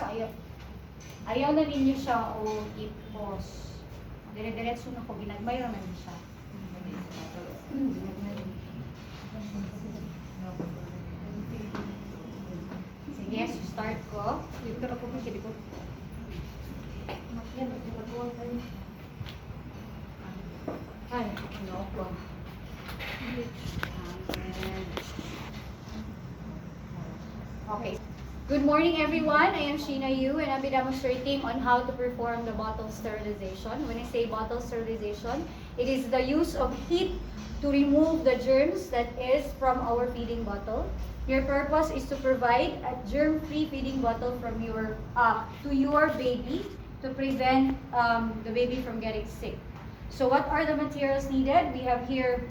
So, ayaw na ninyo siya o i-pause. Dire-diretso na ko, ginagmay naman siya. Sige, so start ko. Dito na po kung kili ko. Ay, no po. Okay. Good morning, everyone. I am Sheena Yu, and I'll be demonstrating on how to perform the bottle sterilization. When I say bottle sterilization, it is the use of heat to remove the germs that is from our feeding bottle. Your purpose is to provide a germ-free feeding bottle from to your baby to prevent the baby from getting sick. So what are the materials needed? We have here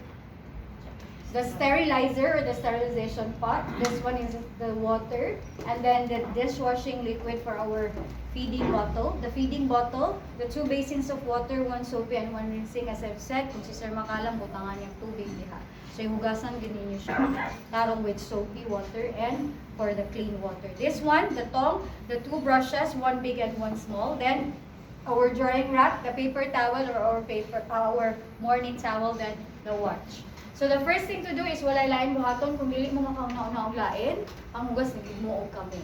the sterilizer or the sterilization pot. This one is the water, and then the dishwashing liquid for our feeding bottle. The feeding bottle, the 2 basins of water, 1 soapy and 1 rinsing. As I've said, kung si Sir Makalam, butangan niyang tubig diha. So hugasan din niyo siya tarong with soapy water and for the clean water. This one, the tong, the 2 brushes, 1 big and 1 small. Then our drying rack, the paper towel or our morning towel, then the watch. So the first thing to do is walay lain buhaton kung dili mo makauna-una og lain, ang hugas ni mo og kami.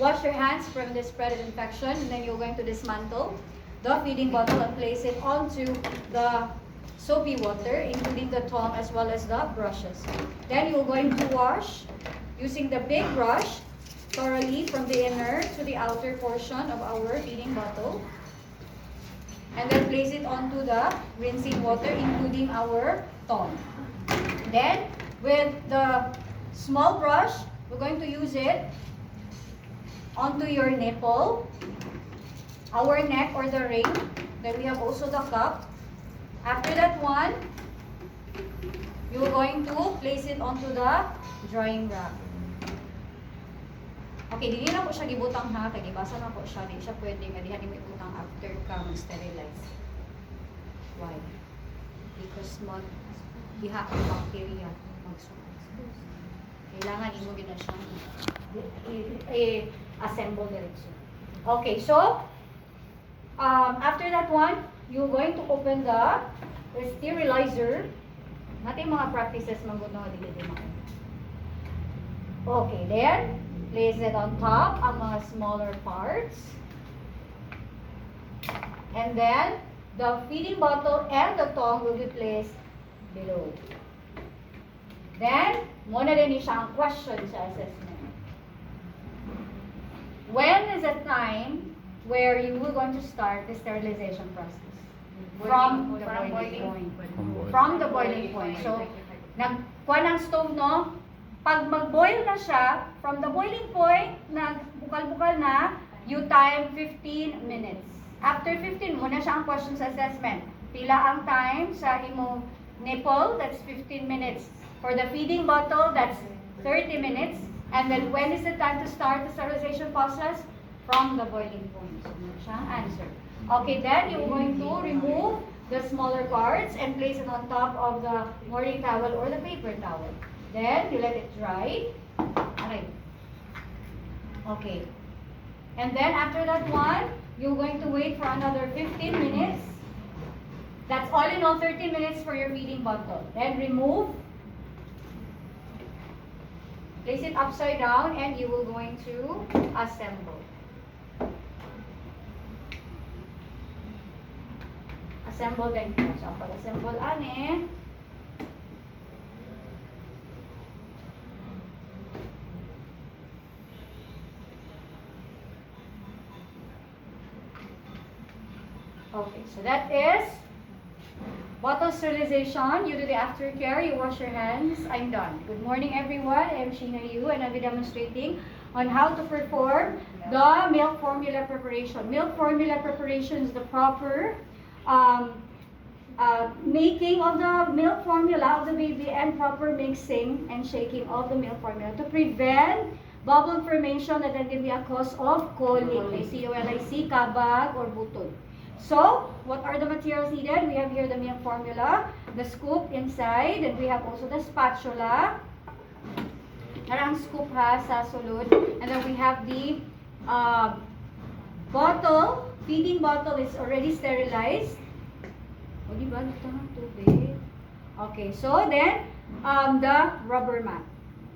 Wash your hands from the spread of infection, and then you're going to dismantle the feeding bottle and place it onto the soapy water, including the tongue as well as the brushes. Then you're going to wash using the big brush thoroughly from the inner to the outer portion of our feeding bottle. And then place it onto the rinsing water, including our tongue. Then, with the small brush, we're going to use it onto your nipple, our neck or the ring. Then we have also the cup. After that one, you're going to place it onto the drying rack. Okay, dili na po siya gibutang ha, kaya gibasa na po siya, di siya pwede nga diha di may butang after ka mag-sterilize. Why? Because diha ang bacteria magsuot. Kailangan imo gina siyang assemble diretso. Okay, so after that one, you're going to open the sterilizer. Natin mga practices magud na dili mo. Okay, then place it on top ang mga smaller parts. And then the feeding bottle and the tongue will be placed below. Then, muna din siya ang question sa assessment. When is the time where you will going to start the sterilization process? From the boiling point. From the boiling point. So, nagkuha ng stove, no? Pag mag-boil na siya, from the boiling point, nagbukal-bukal na, you time 15 minutes. After 15, muna siya ang question sa assessment. Pila ang time sa imong nipple, that's 15 minutes. For the feeding bottle, that's 30 minutes. And then when is the time to start the sterilization process? From the boiling point. So, muna siya ang answer. Okay, then you're going to remove the smaller parts and place it on top of the morning towel or the paper towel. Then, you let it dry. Okay. And then, after that one, you're going to wait for another 15 minutes. That's all in all 30 minutes for your feeding bottle. Then, remove. Place it upside down and you will going to assemble. Assemble din po. So, pag-assemble ane, okay, so that is bottle sterilization. You do the aftercare, you wash your hands. I'm done. Good morning, everyone. I'm Sheena Yu, and I'll be demonstrating on how to perform the milk formula preparation. Milk formula preparation is the proper making of the milk formula of the baby and proper mixing and shaking of the milk formula to prevent bubble formation that can be a cause of colic, C-O-L-I-C, kabag, or butol. So, what are the materials needed? We have here the milk formula, the scoop inside, and we have also the spatula. Narang scoop ha sa sulod. And then we have the bottle, feeding bottle is already sterilized. O, di ba? Ito nga, tubig. Okay, so then, the rubber mat.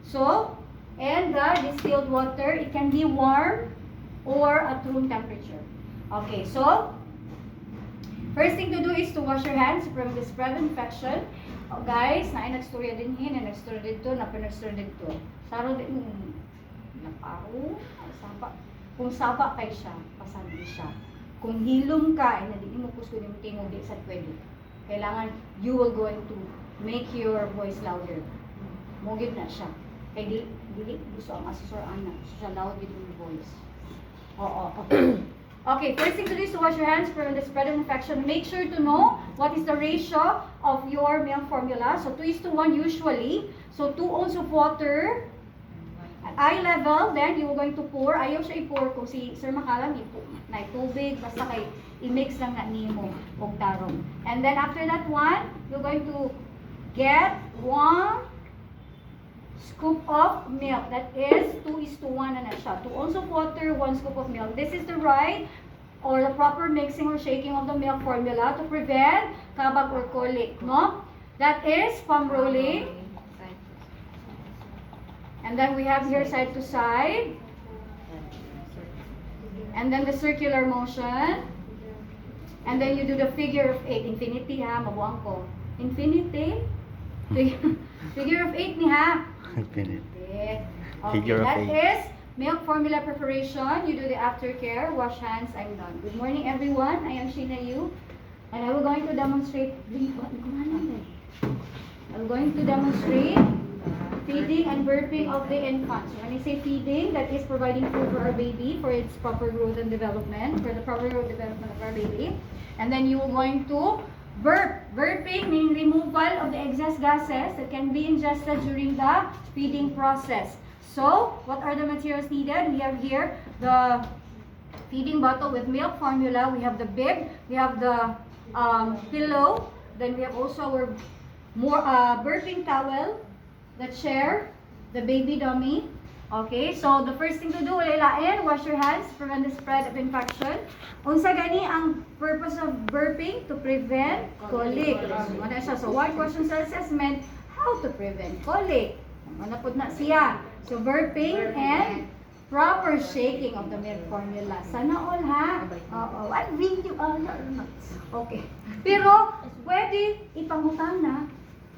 So, and the distilled water, it can be warm or at room temperature. Okay, so, first thing to do is to wash your hands from the spread infection. Oh, guys, na nagstorya din nagstorya dito, nagstorya dito. Saro din, naparo, sapa. Kung sapa kay siya, pasabi siya. Kung hilom ka, ay nadi mo kusko din tingog di sa pwede. Kailangan, you will going to make your voice louder. Mugid na siya. Kay dili gusto ang asesor ana, siya loud with your voice. Oo, okay. Okay, first thing to do is to wash your hands from the spread of infection. Make sure to know what is the ratio of your milk formula. So 2:1 usually. So 2 ounces of water at eye level. Then you are going to pour. Ayaw siya i-pour kung si Sir Makalang na tubig. Basta kay i-mix lang na nimo og tarong. And then after that one, you're going to get 1 scoop of milk. That is 2:1 na siya. 2 ounces of water, 1 scoop of milk. This is the right or the proper mixing or shaking of the milk formula to prevent kabag or colic, no? That is palm rolling. And then we have here side to side. And then the circular motion. And then you do the figure of 8. Infinity ha, mabuang ko. Infinity. Figure of 8 ni ha. Infinite. Okay, Figure of that 8. is milk formula preparation. You do the aftercare, wash hands, I'm done. Good morning everyone, I am Sheena Yu. And I will going to demonstrate, I'm going to demonstrate feeding and burping of the infants. When I say feeding, that is providing food for our baby for its proper growth and development, for the proper growth and development of our baby. And then you are going to burp. Burping meaning removal of the excess gases that can be ingested during the feeding process. So, what are the materials needed? We have here the feeding bottle with milk formula. We have the bib. We have the pillow. Then we have also our burping towel, the chair, the baby dummy. Okay, so the first thing to do, lain, wash your hands, prevent the spread of infection. Unsa gani ang purpose of burping? To prevent colic. So one question sa assessment, how to prevent colic? Manapod na siya. So burping and proper shaking of the milk formula. Sana all ha? Oo. What video? Okay. Pero pwede ipangutang na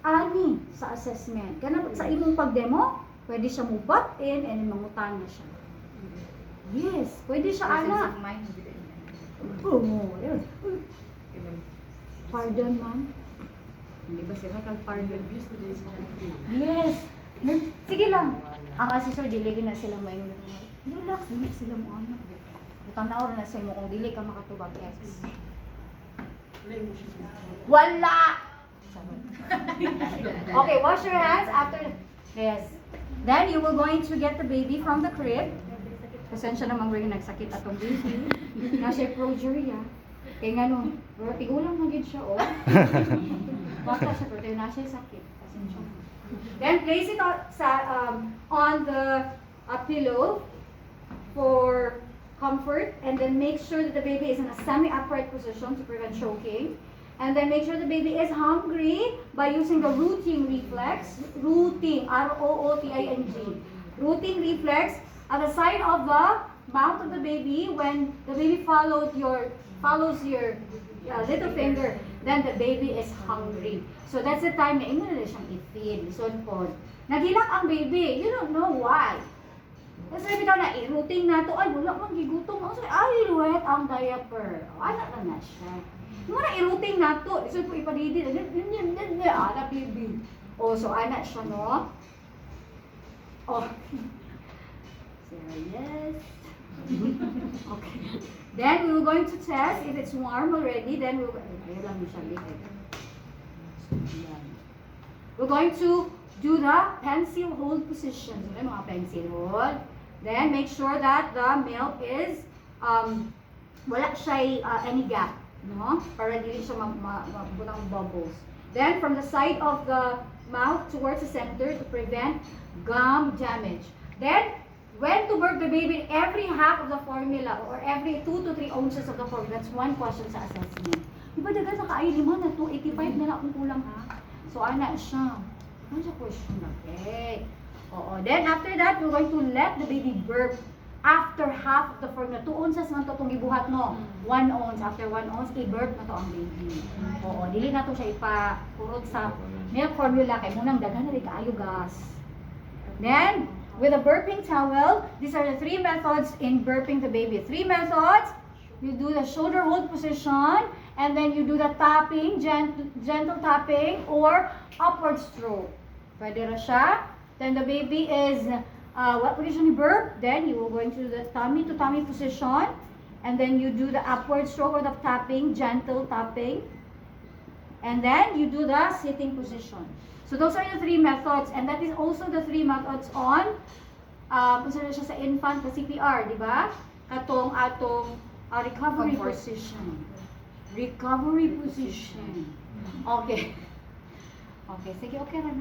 ani sa assessment. Ganun sa imong pag-demo, pwede siya move in and mangutan na siya. Yes, pwede siya ana. Pardon, ma'am. Hindi ba sila kag-pardon? Yes. Sige lang. Ang assessor, dili na sila may relax, dili sila mo ano. Tanaw na sa mo kung dili ka makatubag yes. Wala! Okay, wash your hands after. Yes. Then you will going to get the baby from the crib. Pasensya naman rin nagsakit atong baby. Nasa progeria. Kaya nga no, tigulang na gid siya oh. Baka siya pero nasa sakit. Pasensya. Then place it on the pillow for comfort, and then make sure that the baby is in a semi-upright position to prevent choking. And then make sure the baby is hungry by using the rooting reflex. Rooting, R-O-O-T-I-N-G. Rooting reflex at the side of the mouth of the baby. When the baby follows your little finger, then the baby is hungry. So that's the time na imo na siyang i-feed. So naghilak ang baby. You don't know why. Kasi bitaw na i-rooting na to, ay wala man gigutom. Ay wet ang diaper. Ana na siya. Yung na i-rooting na to. So po ipadidi na ana baby. Oh, so ana siya no. Oh. Serious. Okay. Then we were going to test if it's warm already. Then we're going to do the pencil hold position. So, mga pencil hold. Then make sure that the milk is wala siya any gap, no? Para dili siya mabutang bubbles. Then from the side of the mouth towards the center to prevent gum damage. Then When to birth the baby, every half of the formula or every 2 to 3 ounces of the formula. That's one question sa assessment. Diba dagan sa kaayo lima na to, 85 na lang kung kulang ha. So ana siya. Ano siya question? Okay. Oo. Then after that, we're going to let the baby burp after half of the formula. 2 ounces man to itong ibuhat mo. 1 ounce. After 1 ounce, i-burp na to ang baby. Oo. Dili na to siya ipapurot sa milk formula kay munang daghan na rin kaayo gas. Then, with a burping towel, these are the 3 methods in burping the baby. 3 methods. You do the shoulder hold position, and then you do the tapping, gentle tapping, or upward stroke. Pwede na siya. Then the baby is, what position you burp? Then you will go into the tummy to tummy position, and then you do the upward stroke or the tapping, gentle tapping. And then you do the sitting position. So those are the 3 methods, and that is also the 3 methods on kung siya sa infant na CPR, di ba? Katong atong recovery position. Recovery position. Okay. Okay, sige, okay na.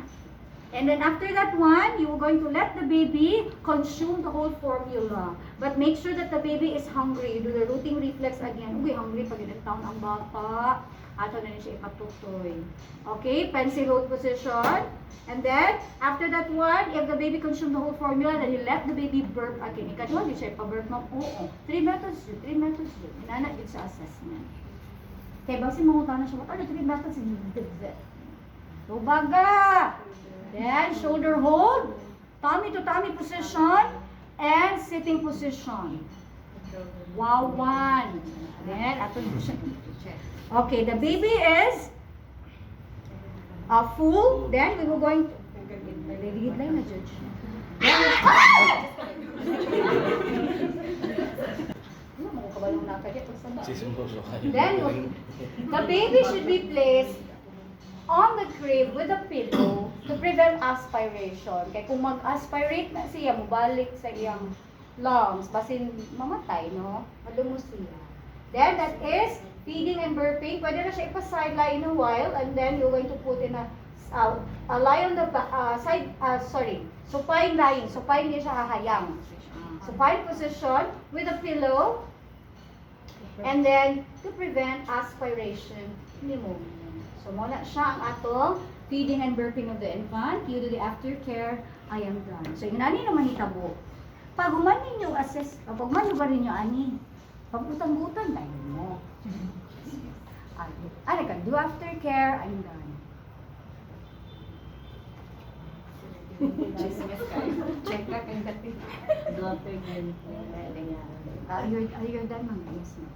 And then after that one, you are going to let the baby consume the whole formula. But make sure that the baby is hungry. You do the rooting reflex again. Uy, hungry pag inagtaon ang bata. Ato na rin siya ipatutoy. Okay, pencil hold position. And then, after that one, if the baby consume the whole formula, then you let the baby burp again. Ikatuwa, di siya ipaburp mo. Oo. 3 methods yun. 3 methods yun. Inana yun sa assessment. Kaya basi mga siya, what are the 3 methods in the so, baga! Then, shoulder hold, tummy to tummy position, and sitting position. Wow, 1. Then, ato siya. Okay, the baby is full. Then we will going to ligid lang na judge. Then the baby should be placed on the crib with a pillow to prevent aspiration. Kaya kung mag-aspirate na siya, mabalik sa iyang lungs, basin mamatay, no? Malumo siya. Then that is feeding and burping. Pwede na siya ipa-sideline in a while, and then you're going to put in a lie on the side, supine lying. Supine hindi siya hahayang. Supine position with a pillow, and then to prevent aspiration, pneumonia. So muna siya ang atong feeding and burping of the infant. You do the aftercare. I am done. So yung nani naman hitabo. Pag human ninyo assess, pag human ba ninyo ani, pag utang-utang na mo. I can do aftercare. I'm done. Check ka kang kati. Do aftercare. Are you done, ma'am? Yes, ma'am.